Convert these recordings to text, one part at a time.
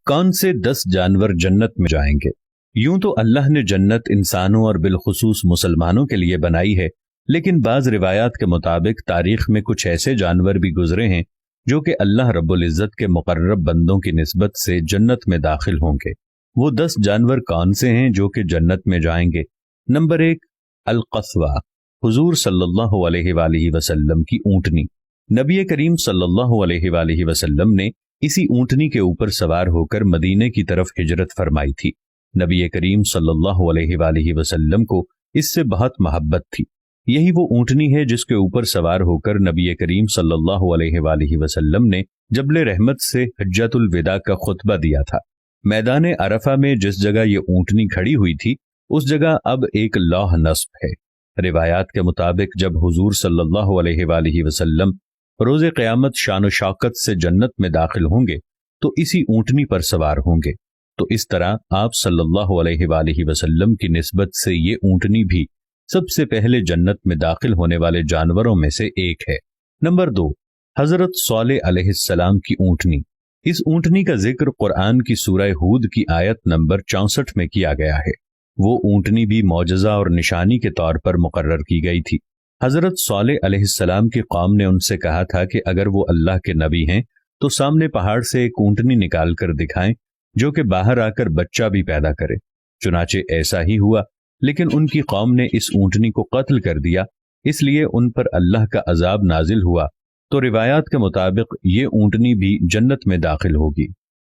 कौन से 10 जानवर जन्नत में जाएंगे। यूं तो अल्लाह ने जन्नत इंसानों और बिलखुसूस मुसलमानों के लिए बनाई है, लेकिन बाज रिवायात के मुताबिक तारीख में कुछ ऐसे जानवर भी गुजरे हैं जो कि अल्लाह रब्बुल इज्जत के मुकर्रब बंदों की निस्बत से जन्नत में दाखिल होंगे। वो 10 जानवर कौन से हैं जो कि जन्नत में जाएंगे। नंबर 1, अल-क़स्वा, हुजूर सल्लल्लाहु अलैहि वसल्लम की ऊँटनी। नबी करीम सल्लल्लाहु अलैहि वसल्लम ने इसी ऊँटनी के ऊपर सवार होकर मदीने की तरफ हिजरत फरमाई थी। नबी करीम सल्लल्लाहु अलैहि वसल्लम को इससे बहुत मोहब्बत थी। यही वो ऊँटनी है जिसके ऊपर सवार होकर नबी करीम सल्लल्लाहु अलैहि वसल्लम ने जबले रहमत से हज्जतुल विदा का खुतबा दिया था। मैदान अरफा में जिस जगह ये ऊँटनी खड़ी हुई थी उस जगह अब एक लौह नस्ब है। रिवायात के मुताबिक जब हुजूर सल्लल्लाहु अलैहि वसल्लम रोज़े क़यामत शान शौकत से जन्नत में दाखिल होंगे तो इसी ऊँटनी पर सवार होंगे। तो इस तरह आप सल्लल्लाहु अलैहि वसल्लम की निस्बत से ये ऊँटनी भी सबसे पहले जन्नत में दाखिल होने वाले जानवरों में से एक है। नंबर 2, हजरत सौलेह अलैहिस्सलाम की ऊँटनी। इस ऊँटनी का जिक्र कुरान की सूरह हूद की आयत नंबर 64 में किया गया है। वो ऊँटनी भी मौजज़ा और निशानी के तौर पर मुकर्रर की गई थी। हजरत सौलेह अलैहिस्सलाम की कौम ने उनसे कहा था कि अगर वो अल्लाह के नबी हैं तो सामने पहाड़ से एक ऊँटनी निकाल कर दिखाएं जो कि बाहर आकर बच्चा भी पैदा करे। चुनाचे ऐसा ही हुआ, लेकिन उनकी कौम ने इस ऊँटनी को कत्ल कर दिया, इसलिए उन पर अल्लाह का अजाब नाजिल हुआ। तो रिवायात के मुताबिक ये ऊँटनी भी जन्नत में दाखिल होगी।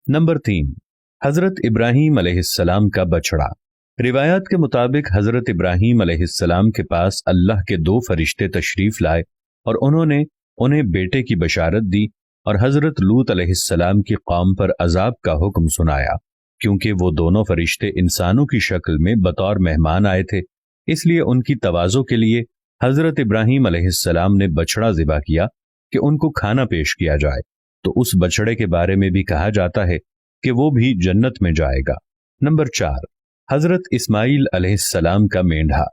नंबर 3, हजरत इब्राहीम अलैहिस्सलाम का बछड़ा। रिवायात के मुताबिक हजरत इब्राहीम अलैहिस्सलाम के पास अल्लाह के 2 फरिश्ते तशरीफ लाए और उन्होंने उन्हें बेटे की बशारत दी और हजरत लूत अलैहिस्सलाम की कौम पर अजाब का हुक्म सुनाया। क्योंकि वो दोनों फरिश्ते इंसानों की शक्ल में बतौर मेहमान आए थे, इसलिए उनकी तवाज़ो के लिए हजरत इब्राहीम अलैहिस्सलाम ने बछड़ा ज़िबा किया कि उनको खाना पेश किया जाए। तो उस बछड़े के बारे में भी कहा जाता है कि वो भी जन्नत में जाएगा। नंबर 4, हजरत इस्माईल अलैहिस्सलाम का मेंढा।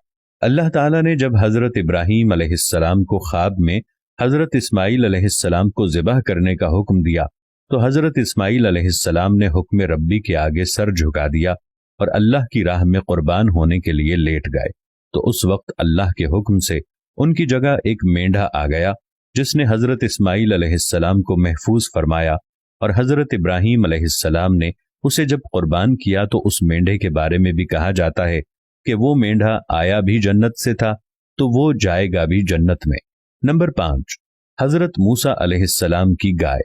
अल्लाह ताला ने जब हजरत इब्राहीम अलैहिस्सलाम को ख्वाब में हजरत इस्माईल अलैहिस्सलाम को ज़िबह करने का हुक्म दिया तो हजरत इस्माईल अलैहिस्सलाम ने हुक्म रब्बी के आगे सर झुका दिया और अल्लाह की राह में कुर्बान होने के लिए लेट गए। तो उस वक्त अल्लाह के हुक्म से उनकी जगह एक मेंढा आ गया जिसने हजरत इस्माईल अलैहिस्सलाम को महफूज फरमाया और हजरत इब्राहीम अलैहिस्सलाम ने उसे जब कुर्बान किया तो उस मेंढे के बारे में भी कहा जाता है कि वो मेंढा आया भी जन्नत से था तो वो जाएगा भी जन्नत में। नंबर 5, हजरत मूसा अलैहिस्सलाम की गाय।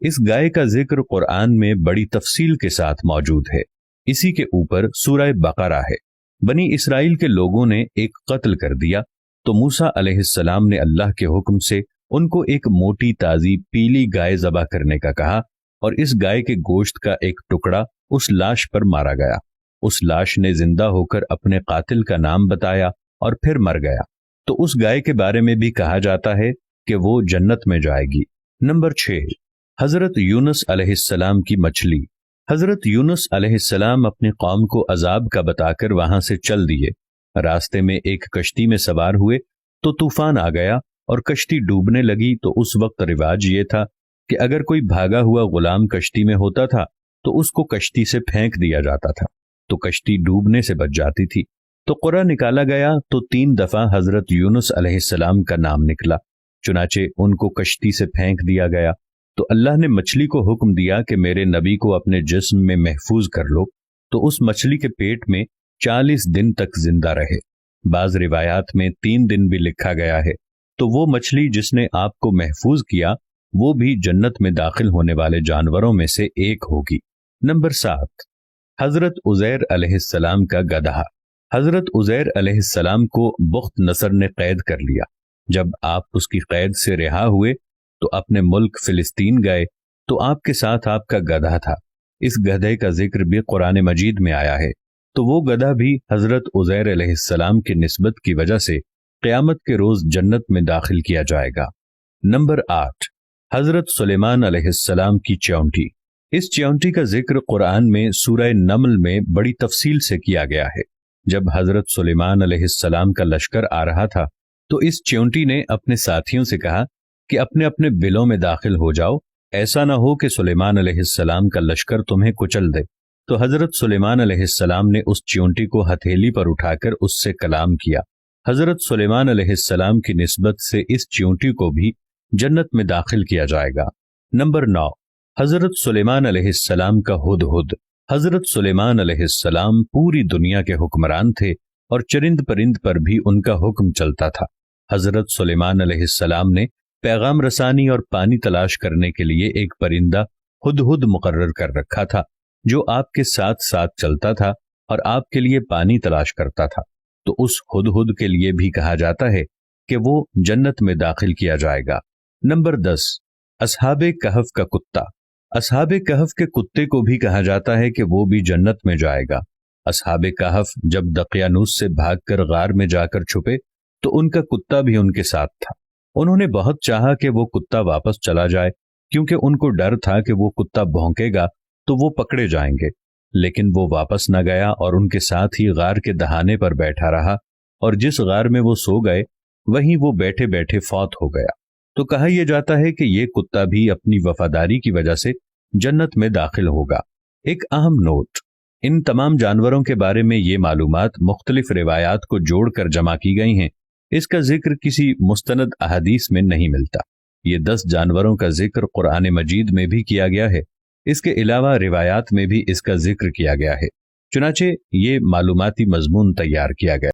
इस गाय का जिक्र कुरान में बड़ी तफसील के साथ मौजूद है। इसी के ऊपर सूरह बकरा है। बनी इसराइल के लोगों ने एक कत्ल कर दिया तो मूसा अलैहिस्सलाम ने अल्लाह के हुक्म से उनको एक मोटी ताजी पीली गाय ज़बह करने का कहा और इस गाय के गोश्त का एक टुकड़ा उस लाश पर मारा गया। उस लाश ने जिंदा होकर अपने कातिल का नाम बताया और फिर मर गया। तो उस गाय के बारे में भी कहा जाता है कि वो जन्नत में जाएगी। नंबर 6, हजरत यूनुस अलैहिस्सलाम की मछली। हजरत यूनुस अलैहिस्सलाम अपनी कौम को अजाब का बताकर वहां से चल दिए। रास्ते में एक कश्ती में सवार हुए तो तूफान आ गया और कश्ती डूबने लगी। तो उस वक्त रिवाज ये था कि अगर कोई भागा हुआ गुलाम कश्ती में होता था तो उसको कश्ती से फेंक दिया जाता था, तो कश्ती डूबने से बच जाती थी। तो कुरा निकाला गया तो 3 दफा हजरत यूनुस अलैहिस्सलाम का नाम निकला। चुनाचे उनको कश्ती से फेंक दिया गया तो अल्लाह ने मछली को हुक्म दिया कि मेरे नबी को अपने जिस्म में महफूज कर लो। तो उस मछली के पेट में 40 दिन तक जिंदा रहे। बाज रिवायात में 3 दिन भी लिखा गया है। तो वो मछली जिसने आपको महफूज किया वो भी जन्नत में दाखिल होने वाले जानवरों में से एक होगी। नंबर 7, हजरत उज़ैर अलैहिस्सलाम का गधा। हजरत उज़ैर अलैहिस्सलाम को बुख्त नसर ने कैद कर लिया। जब आप उसकी कैद से रिहा हुए तो अपने मुल्क फिलिस्तीन गए तो आपके साथ आपका गधा था। इस गधे का जिक्र भी कुरान मजीद में आया है। तो वो गधा भी हजरत उज़ैर अलैहिस्सलाम की निस्बत की वजह से क़यामत के रोज जन्नत में दाखिल किया जाएगा। नंबर 8, हजरत सुलेमान अलैहिस्सलाम की च्योंटी। इस च्योंटी का जिक्र कुरान में सूरह नमल में बड़ी तफसील से किया गया है। जब हजरत सुलेमान अलैहिस्सलाम का लश्कर आ रहा था तो इस च्योंटी ने अपने साथियों से कहा कि अपने अपने बिलों में दाखिल हो जाओ ایسا نہ ہو کہ سلیمان علیہ السلام کا لشکر تمہیں کچل دے۔ تو حضرت سلیمان علیہ السلام نے اس چیونٹی کو ہتھیلی پر اٹھا کر اس سے کلام کیا۔ حضرت سلیمان علیہ السلام کی نسبت سے اس چیونٹی کو بھی جنت میں داخل کیا جائے گا۔ نمبر 9، حضرت سلیمان علیہ السلام کا ہدہد۔ حضرت سلیمان علیہ السلام پوری دنیا کے حکمران تھے اور چرند پرند پر بھی ان کا حکم چلتا تھا۔ حضرت سلیمان علیہ السلام نے پیغام رسانی اور پانی تلاش کرنے کے لیے ایک پرندہ ہدہد مقرر کر رکھا تھا جو آپ کے ساتھ ساتھ چلتا تھا اور آپ کے لیے پانی تلاش کرتا تھا۔ تو اس ہدہد کے لیے بھی کہا جاتا ہے کہ وہ جنت میں داخل کیا جائے گا۔ نمبر 10، اصحاب کہف کا کتا۔ اصحاب کہف کے کتے کو بھی کہا جاتا ہے کہ وہ بھی جنت میں جائے گا۔ اصحاب کہف جب دقیانوس سے بھاگ کر غار میں جا کر چھپے تو ان کا کتا بھی ان کے ساتھ تھا۔ انہوں نے بہت چاہا کہ وہ کتا واپس چلا جائے کیونکہ ان کو ڈر تھا کہ وہ کتا بھونکے گا تو وہ پکڑے جائیں گے، لیکن وہ واپس نہ گیا اور ان کے ساتھ ہی غار کے دہانے پر بیٹھا رہا، اور جس غار میں وہ سو گئے وہیں وہ بیٹھے بیٹھے فوت ہو گیا۔ تو کہا یہ جاتا ہے کہ یہ کتا بھی اپنی وفاداری کی وجہ سے جنت میں داخل ہوگا۔ ایک اہم نوٹ، ان تمام جانوروں کے بارے میں یہ معلومات مختلف روایات کو جوڑ کر جمع کی گئی ہیں۔ اس کا ذکر کسی مستند احادیث میں نہیں ملتا۔ یہ 10 جانوروں کا ذکر قرآن مجید میں بھی کیا گیا ہے، اس کے علاوہ روایات میں بھی اس کا ذکر کیا گیا ہے، چنانچہ یہ معلوماتی مضمون تیار کیا گیا۔